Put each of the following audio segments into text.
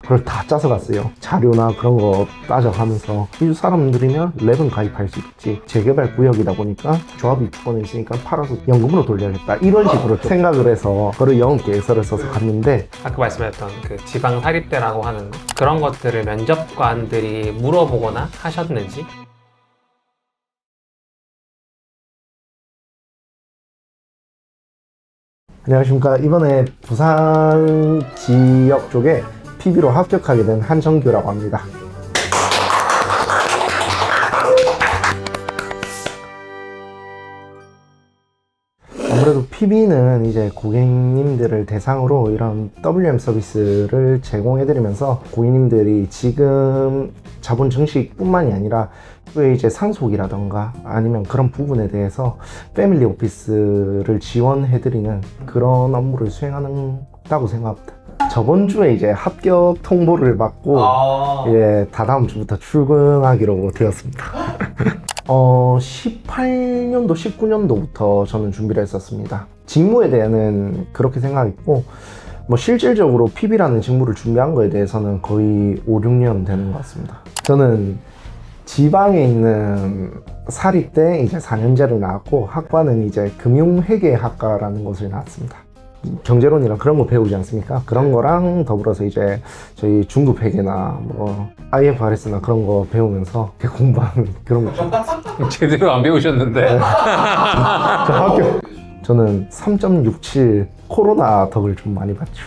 그걸 다 짜서 갔어요. 자료나 그런 거 따져가면서 이 사람들이면 랩은 가입할 수 있지, 재개발 구역이다 보니까 조합이 주권에 있으니까 팔아서 연금으로 돌려야겠다, 이런 식으로 생각을 해서 그걸 영업 계획서를 써서 갔는데, 아까 말씀하셨던 그 지방 사립대라고 하는 거, 그런 것들을 면접관들이 물어보거나 하셨는지. 안녕하십니까. 이번에 부산 지역 쪽에 PB로 합격하게 된 한정규라고 합니다. 아무래도 PB는 이제 고객님들을 대상으로 이런 WM 서비스를 제공해드리면서 고객님들이 지금 자본 증식뿐만이 아니라 또 이제 상속이라던가 아니면 그런 부분에 대해서 패밀리 오피스를 지원해드리는 그런 업무를 수행한다고 생각합니다. 저번 주에 이제 합격 통보를 받고 예, 다다음 주부터 출근하기로 되었습니다. 18년도, 19년도부터 저는 준비를 했었습니다. 직무에 대해서는 그렇게 생각했고, 뭐 실질적으로 PB라는 직무를 준비한 거에 대해서는 거의 5, 6년 되는 것 같습니다. 저는 지방에 있는 사립대 이제 4년제를 나왔고, 학과는 이제 금융회계학과라는 곳을 나왔습니다. 경제론이랑 그런 거 배우지 않습니까? 그런 거랑 더불어서 이제 저희 중급 회계나 뭐 IFRS나 그런 거 배우면서 공부하는 그런 거. 제대로 안 배우셨는데. 저 합격. 저는 3.67 코로나 덕을 좀 많이 봤죠.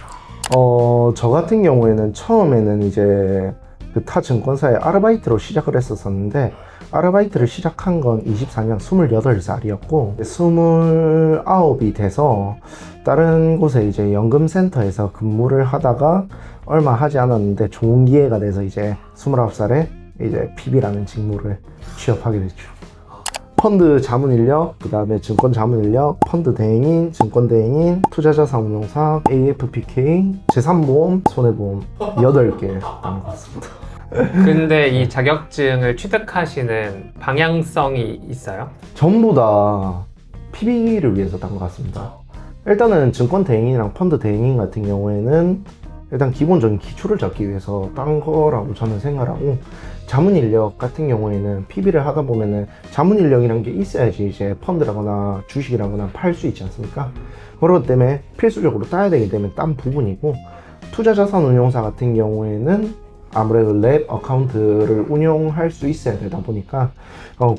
저 같은 경우에는 처음에는 이제 그 타 증권사에 아르바이트로 시작을 했었는데, 아르바이트를 시작한 건 24년 28살이었고 29이 돼서 다른 곳에 이제 연금센터에서 근무를 하다가 얼마 하지 않았는데 좋은 기회가 돼서 이제 29살에 이제 PB라는 직무를 취업하게 됐죠. 펀드 자문 인력, 그 다음에 증권 자문 인력, 펀드 대행인, 증권 대행인, 투자자산 운용사, AFPK, 재산보험, 손해보험 8개 나온 것 같습니다. 근데 이 자격증을 취득하시는 방향성이 있어요? 전부 다 PB를 위해서 딴 것 같습니다. 일단은 증권 대행인이랑 펀드 대행인 같은 경우에는 일단 기본적인 기초를 잡기 위해서 딴 거라고 저는 생각하고, 자문 인력 같은 경우에는 PB를 하다 보면은 자문 인력이라는 게 있어야지 이제 펀드라거나 주식이라거나 팔 수 있지 않습니까? 그렇기 때문에 필수적으로 따야 되기 때문에 딴 부분이고, 투자자산 운용사 같은 경우에는 아무래도 랩 어카운트를 운용할 수 있어야 되다 보니까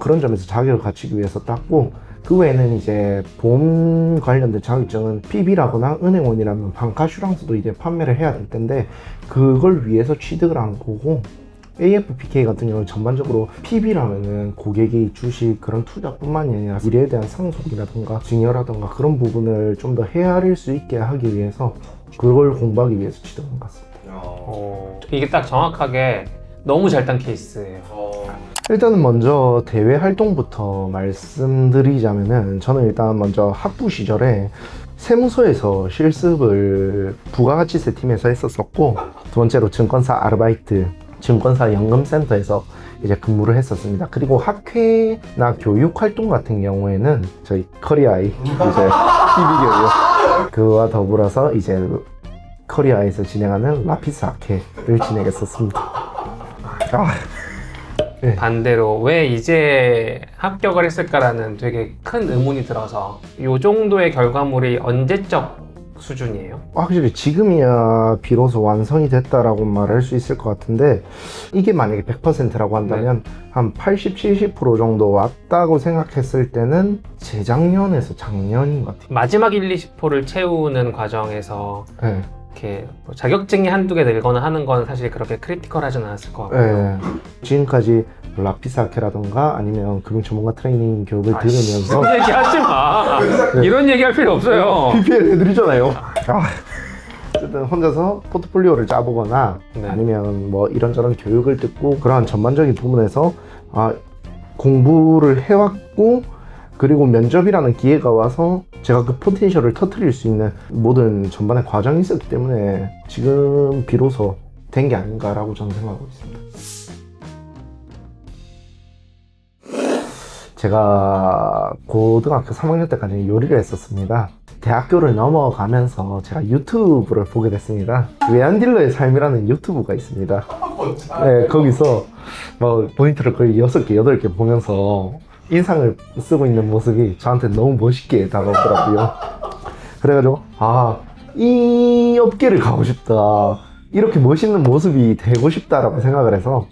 그런 점에서 자격을 갖추기 위해서 땄고, 그 외에는 이제 보험 관련된 자격증은 PB라거나 은행원이라면 방카슈랑스도 이제 판매를 해야 될 텐데 그걸 위해서 취득을 한 거고, AFPK 같은 경우는 전반적으로 PB라면은 고객이 주식 그런 투자뿐만이 아니라 미래에 대한 상속이라던가 증여라던가 그런 부분을 좀 더 헤아릴 수 있게 하기 위해서 그걸 공부하기 위해서 취득한 것 같습니다. 이게 딱 정확하게 너무 잘 딴 케이스예요. 일단은 먼저 대외 활동부터 말씀드리자면은, 저는 일단 먼저 학부 시절에 세무서에서 실습을 부가가치세 팀에서 했었었고, 두 번째로 증권사 아르바이트, 증권사 연금센터에서 이제 근무를 했었습니다. 그리고 학회나 교육 활동 같은 경우에는 저희 커리아이 이제 PB교육, 그와 더불어서 이제 커리아에서 진행하는 라피스 학회를 진행했었습니다. 네. 반대로 왜 이제 합격을 했을까라는 되게 큰 의문이 들어서, 이 정도의 결과물이 언제적 수준이에요? 확실히 지금이야 비로소 완성이 됐다라고 말할 수 있을 것 같은데, 이게 만약에 100%라고 한다면 한 80, 70% 정도 왔다고 생각했을 때는 재작년에서 작년인 것 같아요. 마지막 1, 20%를 채우는 과정에서 네. 이렇게 뭐 자격증이 한두 개 늘거나 하는 건 사실 그렇게 크리티컬하진 않았을 것 같고요. 네. 지금까지 라피스 학회라던가 아니면 금융전문가 트레이닝 교육을 들으면서 이런 얘기 하지 마. 이런 얘기 할 필요 없어요. PPL 해드리잖아요. 어쨌든 혼자서 포트폴리오를 짜보거나 아니면 뭐 이런저런 교육을 듣고 그러한 전반적인 부분에서 공부를 해왔고, 그리고 면접이라는 기회가 와서 제가 그 포텐셜을 터뜨릴 수 있는 모든 전반의 과정이 있었기 때문에 지금 비로소 된 게 아닌가라고 저는 생각하고 있습니다. 제가 고등학교 3학년 때까지 요리를 했었습니다. 대학교를 넘어가면서 제가 유튜브를 보게 됐습니다. 외환딜러의 삶이라는 유튜브가 있습니다. 네, 거기서 막 모니터를 거의 6개, 8개 보면서 인상을 쓰고 있는 모습이 저한테 너무 멋있게 다가오더라고요. 그래가지고 이 업계를 가고 싶다, 이렇게 멋있는 모습이 되고 싶다라고 생각을 해서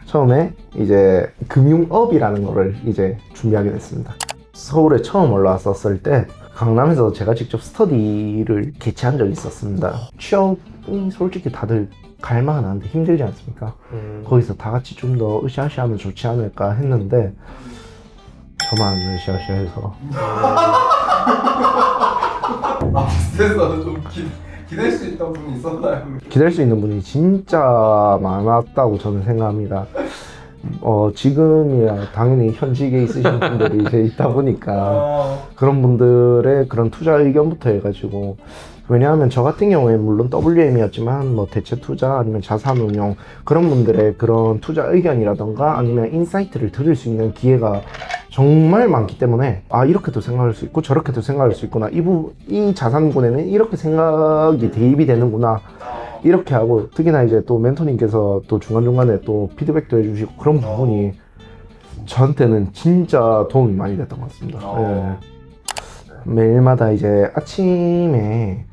처음에 이제 금융업이라는 거를 이제 준비하게 됐습니다. 서울에 처음 올라왔었을 때 강남에서 제가 직접 스터디를 개최한 적이 있었습니다. 취업이 솔직히 다들 갈망은 하는데 힘들지 않습니까? 거기서 다 같이 좀 더 으쌰으쌰하면 좋지 않을까 했는데 저만 으쌰으쌰해서 비슷해서 좀 기댈 수 있던 분이 있었나요? 기댈 수 있는 분이 진짜 많았다고 저는 생각합니다. 지금이야 당연히 현직에 있으신 분들이 이제 있다 보니까 그런 분들의 그런 투자 의견부터 해가지고, 왜냐하면 저 같은 경우에 물론 WM이었지만 뭐 대체 투자 아니면 자산운용 그런 분들의 그런 투자 의견이라던가 아니면 인사이트를 들을 수 있는 기회가 정말 많기 때문에 이렇게도 생각할 수 있고 저렇게도 생각할 수 있구나, 이 자산군에는 이렇게 생각이 대입이 되는구나, 이렇게 하고, 특히나 이제 또 멘토님께서 또 중간중간에 또 피드백도 해주시고 그런 부분이 저한테는 진짜 도움이 많이 됐던 것 같습니다. 네. 매일마다 이제 아침에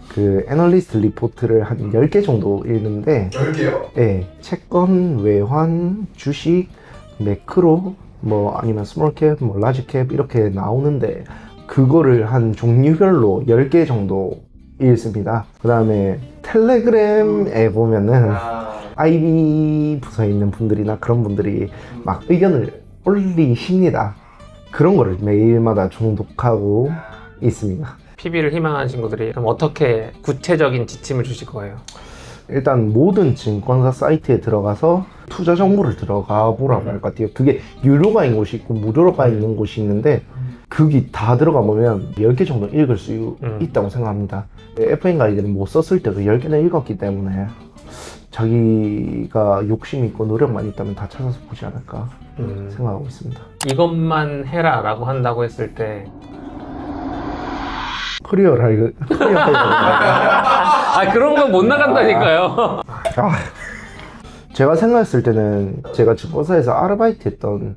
그 애널리스트 리포트를 한 10개 정도 읽는데 10개요? 네, 채권, 외환, 주식, 매크로, 뭐 아니면 스몰캡, 뭐 라지캡 이렇게 나오는데 그거를 한 종류별로 10개 정도 읽습니다. 그 다음에 텔레그램에 보면은 IB 부서에 있는 분들이나 그런 분들이 막 의견을 올리십니다. 그런 거를 매일마다 종독하고 있습니다. PB를 희망하는 친구들이 그럼 어떻게 구체적인 지침을 주실 거예요? 일단 모든 증권사 사이트에 들어가서 투자 정보를 들어가 보라고 할 것 같아요. 그게 유료가 있는 곳이 있고 무료가 있는 곳이 있는데 그게 다 들어가 보면 10개 정도 읽을 수 있다고 생각합니다. FN 가이드는 못 썼을 때도 10개는 읽었기 때문에 자기가 욕심 있고 노력만 있다면 다 찾아서 보지 않을까 생각하고 있습니다. 이것만 해라 라고 한다고 했을 때 커리어를 그런 건 못 나간다니까요. 제가 생각했을 때는 제가 증권사에서 아르바이트 했던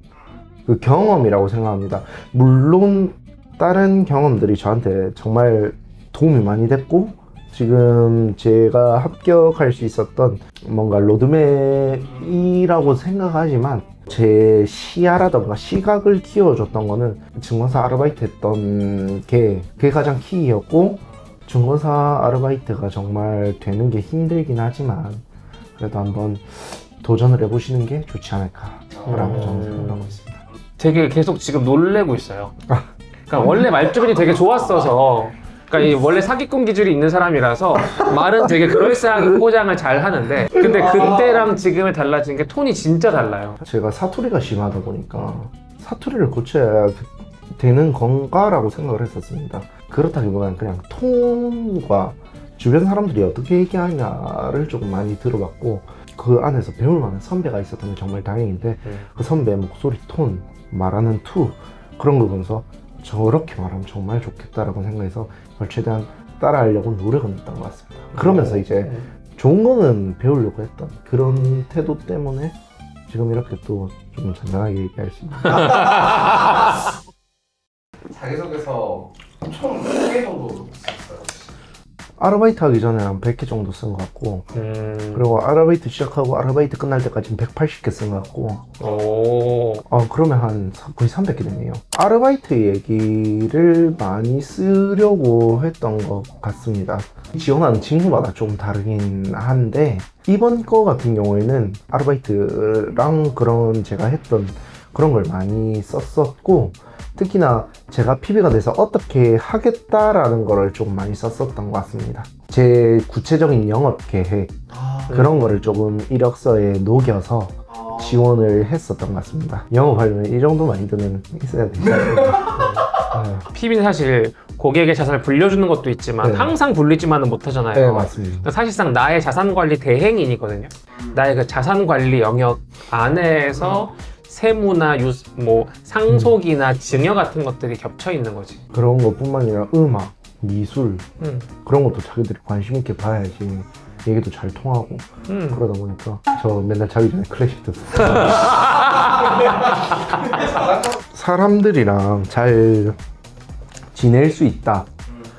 그 경험이라고 생각합니다. 물론 다른 경험들이 저한테 정말 도움이 많이 됐고, 지금 제가 합격할 수 있었던 뭔가 로드맵이라고 생각하지만 제 시야라던가 시각을 키워줬던 거는 증권사 아르바이트 했던 게 그게 가장 키였고, 증권사 아르바이트가 정말 되는 게 힘들긴 하지만 그래도 한번 도전을 해보시는 게 좋지 않을까라고 저는 생각하고 있습니다. 되게 계속 지금 놀래고 있어요. 그러니까 원래 말주변이 되게 좋았어서, 그러니까 이 원래 사기꾼 기질이 있는 사람이라서 말은 되게 그럴싸하게 포장을 잘 하는데, 근데 그때랑 지금의 달라진 게 톤이 진짜 달라요. 제가 사투리가 심하다 보니까 사투리를 고쳐야 되는 건가라고 생각을 했었습니다. 그렇다기보다는 그냥 톤과 주변 사람들이 어떻게 얘기하냐를 조금 많이 들어봤고, 그 안에서 배울 만한 선배가 있었다면 정말 다행인데 그 선배의 목소리 톤, 말하는 투 그런 걸 보면서 저렇게 말하면 정말 좋겠다라고 생각해서 그걸 최대한 따라하려고 노력은 했던 것 같습니다. 그러면서 이제 좋은 거는 배우려고 했던 그런 태도 때문에 지금 이렇게 또 좀 잔잔하게 얘기할 수 있는. 자기소개서 총 몇 개 정도 썼어요? 아르바이트 하기 전에 한 100개 정도 쓴 것 같고, 그리고 아르바이트 시작하고 아르바이트 끝날 때까지 180개 쓴 것 같고, 그러면 한 거의 300개 됐네요. 아르바이트 얘기를 많이 쓰려고 했던 것 같습니다. 지원하는 친구마다 좀 다르긴 한데, 이번 거 같은 경우에는 아르바이트랑 그런 제가 했던 그런 걸 많이 썼었고, 특히나 제가 PB가 돼서 어떻게 하겠다라는 거를 좀 많이 썼었던 것 같습니다. 제 구체적인 영업 계획 그런 거를 조금 이력서에 녹여서 지원을 했었던 것 같습니다. 영업하려면 이 정도 마인드는 있어야 되지 않을까. PB는 사실 고객의 자산을 불려주는 것도 있지만 항상 불리지만은 못하잖아요. 네, 맞습니다. 사실상 나의 자산관리 대행인이거든요. 나의 그 자산관리 영역 안에서 세무나 뭐 상속이나 증여 같은 것들이 겹쳐 있는 거지. 그런 것뿐만 아니라 음악, 미술 그런 것도 자기들이 관심 있게 봐야지 얘기도 잘 통하고 그러다 보니까 저 맨날 자기 전에 클래식 듣어요. 사람들이랑 잘 지낼 수 있다.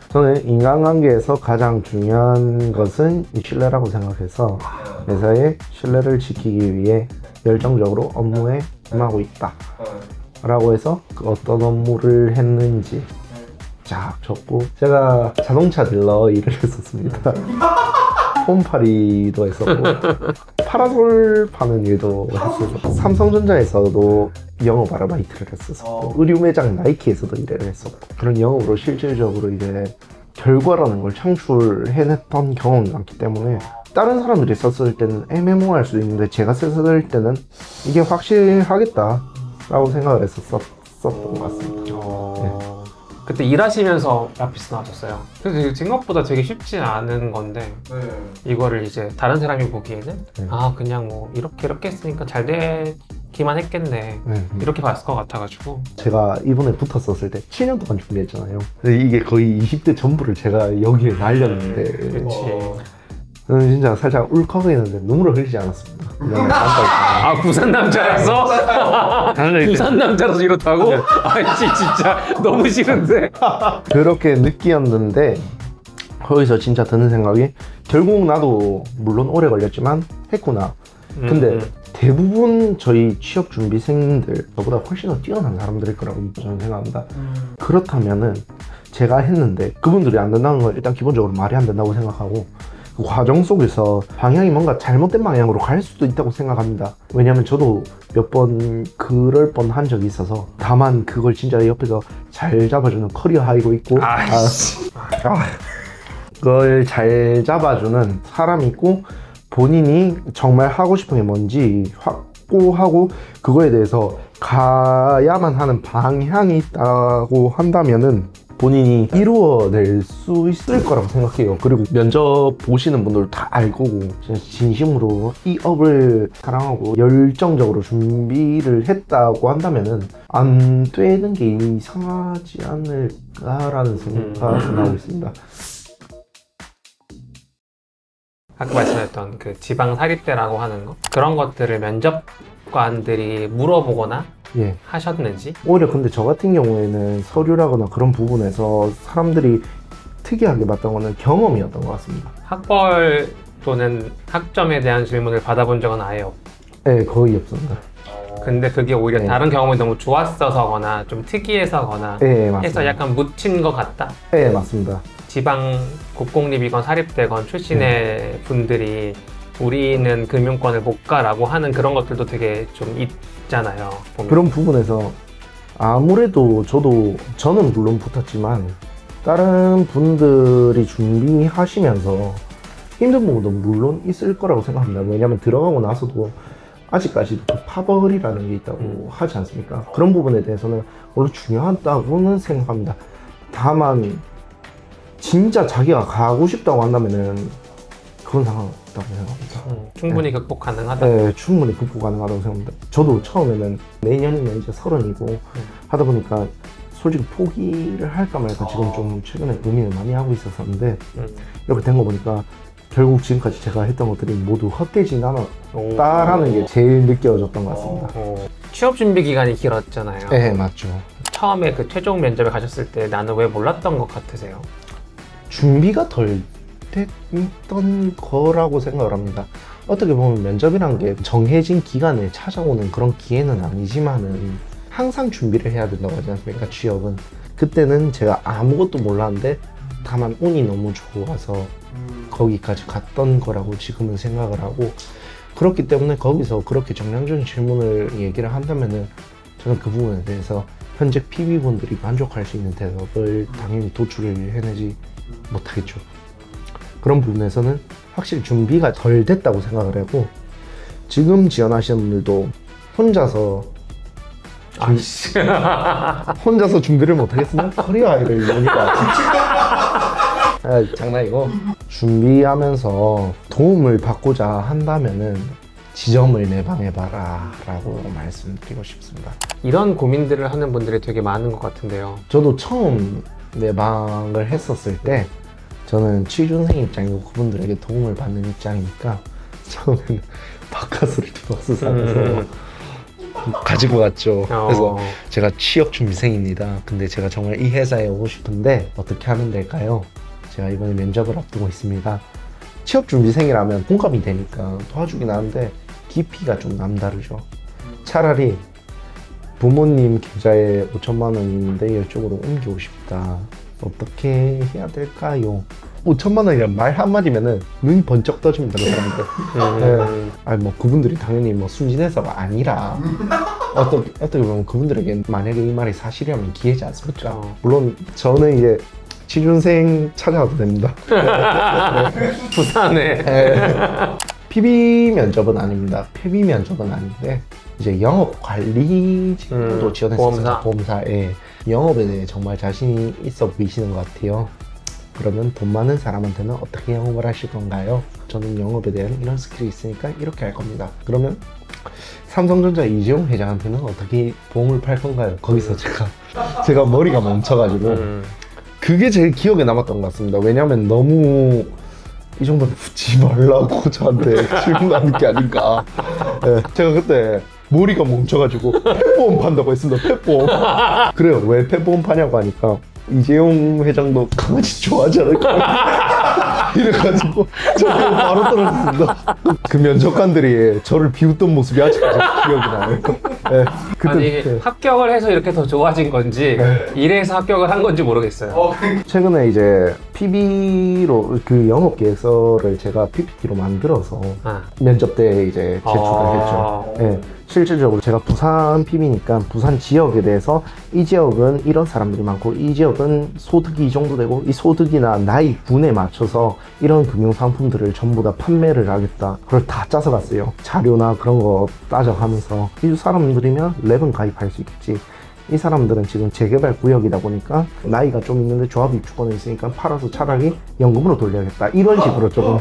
저는 인간관계에서 가장 중요한 것은 이 신뢰라고 생각해서 회사의 신뢰를 지키기 위해 열정적으로 업무에 임하고 있다 라고 해서 그 어떤 업무를 했는지 쫙 적고, 제가 자동차 딜러 일을 했었습니다. 홈파리도 했었고 파라솔 파는 일도 했었고, 삼성전자에서도 영업 아르바이트를 했었고, 의류 매장 나이키에서도 일을 했었고, 그런 영업으로 실질적으로 이제 결과라는 걸 창출해냈던 경험이 많기 때문에 다른 사람들이 썼을 때는 애매모호할 수 있는데 제가 썼을 때는 이게 확실하겠다 라고 생각을 해서 썼던 것 같습니다. 네. 그때 일하시면서 라피스 나왔었어요. 그래서 생각보다 되게 쉽지 않은 건데 이거를 이제 다른 사람이 보기에는 아 그냥 뭐 이렇게 했으니까 잘 되기만 했겠네 이렇게 봤을 것 같아가지고. 제가 이번에 붙었었을 때 7년 동안 준비했잖아요. 근데 이게 거의 20대 전부를 제가 여기에 날렸는데 그렇지. 저는 진짜 살짝 울컥했는데 눈물을 흘리지 않았습니다. 그냥 아 부산 남자라서? 부산 남자라서 이렇다고? 아이씨 진짜 너무 싫은데. 그렇게 느끼었는데 거기서 진짜 드는 생각이 결국 나도 물론 오래 걸렸지만 했구나. 근데 대부분 저희 취업 준비생들 저보다 훨씬 더 뛰어난 사람들일 거라고 저는 생각합니다. 그렇다면은 제가 했는데 그분들이 안 된다는 건 일단 기본적으로 말이 안 된다고 생각하고, 그 과정 속에서 방향이 뭔가 잘못된 방향으로 갈 수도 있다고 생각합니다. 왜냐면 저도 몇 번 그럴 뻔한 적이 있어서, 다만 그걸 진짜 옆에서 잘 잡아주는 커리어 하이고 있고 그걸 잘 잡아주는 사람이 있고, 본인이 정말 하고 싶은 게 뭔지 확고하고 그거에 대해서 가야만 하는 방향이 있다고 한다면은 본인이 이루어낼 수 있을 거라고 생각해요. 그리고 면접 보시는 분들 다 알 거고, 진심으로 이 업을 사랑하고 열정적으로 준비를 했다고 한다면은 안 되는 게 이상하지 않을까라는 생각이 나고 있습니다. 아까 말씀했던 그 지방 사립대라고 하는 거, 그런 것들을 면접관들이 물어보거나 하셨는지? 오히려 근데 저 같은 경우에는 서류라거나 그런 부분에서 사람들이 특이하게 봤던 거는 경험이었던 것 같습니다. 학벌 또는 학점에 대한 질문을 받아본 적은 아예 없고? 네, 거의 없습니다. 근데 그게 오히려 다른 경험이 너무 좋았어서거나 좀 특이해서거나 해서 약간 묻힌 것 같다? 네, 맞습니다. 지방 국공립이건 사립대건 출신의 분들이 우리는 금융권을 못 가라고 하는 그런 것들도 되게 좀 있잖아요. 보면. 그런 부분에서 아무래도 저는 물론 붙었지만 다른 분들이 준비하시면서 힘든 부분도 물론 있을 거라고 생각합니다. 왜냐하면 들어가고 나서도 아직까지 파벌이라는 게 있다고 하지 않습니까? 그런 부분에 대해서는 오늘 중요하다고는 생각합니다. 다만 진짜 자기가 가고 싶다고 한다면은 그건 상관없다고 생각합니다. 충분히 극복 가능하다? 네, 충분히 극복 가능하다고 생각합니다. 저도 처음에는 내년이면 이제 30이고 하다 보니까 솔직히 포기를 할까 말까 지금 좀 최근에 고민을 많이 하고 있었는데 이렇게 된 거 보니까 결국 지금까지 제가 했던 것들이 모두 헛되지 않았다라는 게 제일 느껴졌던 것 같습니다. 취업 준비 기간이 길었잖아요. 네, 맞죠. 처음에 그 최종 면접에 가셨을 때 나는 왜 몰랐던 것 같으세요? 준비가 덜 됐던 거라고 생각을 합니다. 어떻게 보면 면접이란 게 정해진 기간에 찾아오는 그런 기회는 아니지만은 항상 준비를 해야 된다고 하지 않습니까? 취업은. 그때는 제가 아무것도 몰랐는데 다만 운이 너무 좋아서 거기까지 갔던 거라고 지금은 생각을 하고, 그렇기 때문에 거기서 그렇게 정량적인 질문을 얘기를 한다면은 저는 그 부분에 대해서 현직 PB분들이 만족할 수 있는 대답을 당연히 도출을 해내지 못하겠죠. 그런 부분에서는 확실히 준비가 덜 됐다고 생각을 하고, 지금 지원하시는 분들도 혼자서 혼자서 준비를 못하겠으면 커리어 아이를 오니까 장난이고, 준비하면서 도움을 받고자 한다면은 지점을 내방해봐라 라고 말씀드리고 싶습니다. 이런 고민들을 하는 분들이 되게 많은 것 같은데요. 저도 처음 내방을 했었을 때 저는 취준생 입장이고 그분들에게 도움을 받는 입장이니까 처음에는 바카스를 2박스 사서 가지고 갔죠. 그래서 제가 취업준비생입니다. 근데 제가 정말 이 회사에 오고 싶은데 어떻게 하면 될까요? 제가 이번에 면접을 앞두고 있습니다. 취업준비생이라면 공감이 되니까 도와주긴 하는데 깊이가 좀 남다르죠. 차라리 부모님 계좌에 5천만 원이 있는데 이쪽으로 옮기고 싶다. 어떻게 해야 될까요? 5천만 원이란 말 한마디면은 눈이 번쩍 떠집니다, 그 사람들. 네. 아니, 뭐, 그분들이 당연히 뭐 순진해서가 아니라, 어떻게 보면 그분들에게 만약에 이 말이 사실이라면 기회지 않습니까? 물론, 저는 이제 취준생 찾아와도 됩니다. 부산에. 네. PB 면접은 아닙니다. 폐비 면접은 아닌데, 이제 영업 관리 직무도 지원했었습니다. 보험사에. 영업에 대해 정말 자신이 있어 보이시는 것 같아요. 그러면 돈 많은 사람한테는 어떻게 영업을 하실 건가요? 저는 영업에 대한 이런 스킬이 있으니까 이렇게 할 겁니다. 그러면 삼성전자 이재용 회장한테는 어떻게 보험을 팔 건가요? 거기서 제가 머리가 멈춰가지고 그게 제일 기억에 남았던 것 같습니다. 왜냐하면 너무 이 정도는 붙지 말라고 저한테 질문하는 게 아닌가. 네, 제가 그때 머리가 멈춰가지고 펫보험 판다고 했습니다. 펫보험. 그래요. 왜 펫보험 파냐고 하니까 이재용 회장도 강아지 좋아하지 않을까? 이래가지고 저는 바로 떨어졌습니다. 그 면접관들이 저를 비웃던 모습이 아직까지 기억이 나요. 네, 그때, 아니 이게 네. 합격을 해서 이렇게 더 좋아진 건지 이래서 합격을 한 건지 모르겠어요. 최근에 이제 PB로 그 영업 계획서를 제가 PPT로 만들어서 면접 때 이제 제출을 했죠. 네. 실질적으로 제가 부산 PB니까 부산 지역에 대해서 이 지역은 이런 사람들이 많고 이 지역은 소득이 이 정도 되고 이 소득이나 나이 군에 맞춰서 이런 금융상품들을 전부 다 판매를 하겠다. 그걸 다 짜서 갔어요. 자료나 그런 거 따져가면서 이 사람들이면 랩은 가입할 수 있겠지. 이 사람들은 지금 재개발 구역이다 보니까 나이가 좀 있는데 조합 입주권에 있으니까 팔아서 차라리 연금으로 돌려야겠다. 이런 식으로 조금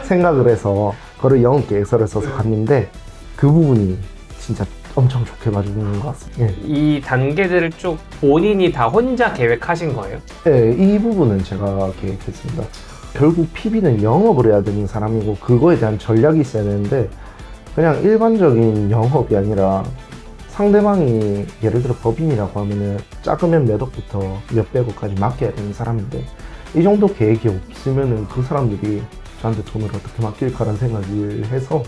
생각을 해서 그걸 영업 계획서를 써서 갔는데 그 부분이 진짜 엄청 좋게 봐주는 것 같습니다. 예. 이 단계들을 쭉 본인이 다 혼자 계획하신 거예요? 네, 이 부분은 제가 계획했습니다. 결국 PB는 영업을 해야 되는 사람이고 그거에 대한 전략이 있어야 되는데 그냥 일반적인 영업이 아니라 상대방이 예를 들어 법인이라고 하면은 작으면 몇 억부터 몇백억까지 맡겨야 되는 사람인데 이 정도 계획이 없으면은 그 사람들이 저한테 돈을 어떻게 맡길까라는 생각을 해서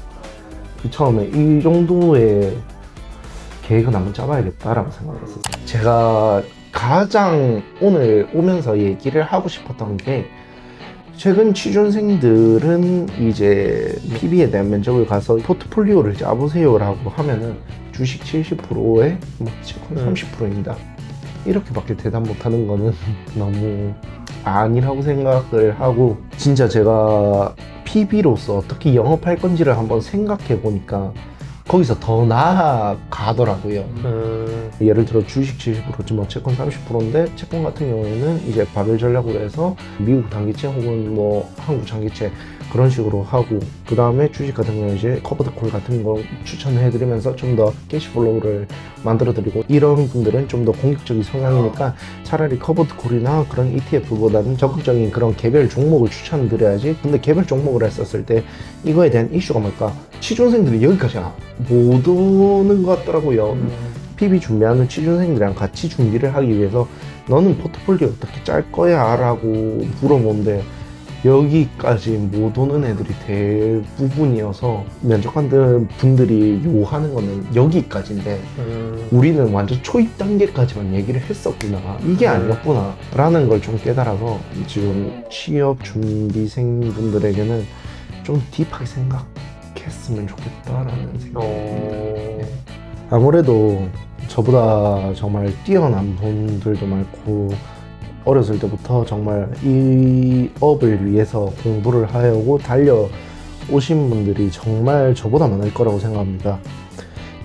처음에 이 정도의 계획은 한번 짜봐야겠다라고 생각을 했어요. 제가 가장 오늘 오면서 얘기를 하고 싶었던 게 최근 취준생들은 이제 PB에 대한 면접을 가서 포트폴리오를 짜보세요 라고 하면은 주식 70%에 뭐 채권 30%입니다. 이렇게밖에 대답 못하는 거는 너무 아니라고 생각을 하고 진짜 제가 PB로서 어떻게 영업할 건지를 한번 생각해 보니까 거기서 더 나아가더라고요. 예를 들어 주식 70%지 뭐 채권 30%인데 채권 같은 경우에는 이제 바벨 전략으로 해서 미국 단기채 혹은 뭐 한국 장기채 그런 식으로 하고 그 다음에 주식 같은 경우는 이제 커버드 콜 같은 거 추천해 드리면서 좀 더 캐시플로우를 만들어 드리고 이런 분들은 좀 더 공격적인 성향이니까 차라리 커버드 콜이나 그런 ETF보다는 적극적인 그런 개별 종목을 추천 드려야지. 근데 개별 종목을 했었을 때 이거에 대한 이슈가 뭘까? 취준생들이 여기까지 못 오는 것 같더라고요. PB 준비하는 취준생들이랑 같이 준비를 하기 위해서 너는 포트폴리오 어떻게 짤 거야? 라고 물어보는데 여기까지 못 오는 애들이 대부분이어서 면접관들 분들이 요하는 거는 여기까지인데 우리는 완전 초입 단계까지만 얘기를 했었구나, 이게 아니었구나 라는 걸 좀 깨달아서 지금 취업 준비생 분들에게는 좀 딥하게 생각했으면 좋겠다라는 생각이 아무래도 저보다 정말 뛰어난 분들도 많고 어렸을 때부터 정말 이 업을 위해서 공부를 하려고 달려오신 분들이 정말 저보다 많을 거라고 생각합니다.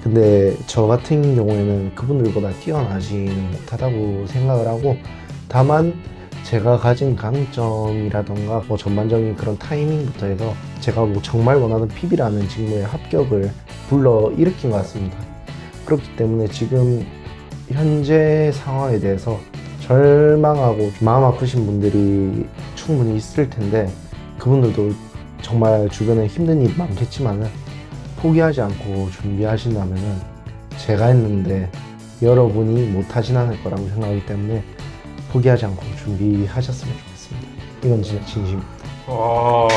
근데 저 같은 경우에는 그분들보다 뛰어나지는 못하다고 생각을 하고 다만 제가 가진 강점이라던가 뭐 전반적인 그런 타이밍부터 해서 제가 뭐 정말 원하는 PB라는 직무의 합격을 불러 일으킨 것 같습니다. 그렇기 때문에 지금 현재 상황에 대해서 절망하고 마음 아프신 분들이 충분히 있을 텐데 그분들도 정말 주변에 힘든 일이 많겠지만은 포기하지 않고 준비하신다면은 제가 했는데 여러분이 못하진 않을 거라고 생각하기 때문에 포기하지 않고 준비하셨으면 좋겠습니다. 이건 진짜 진심입니다. 와.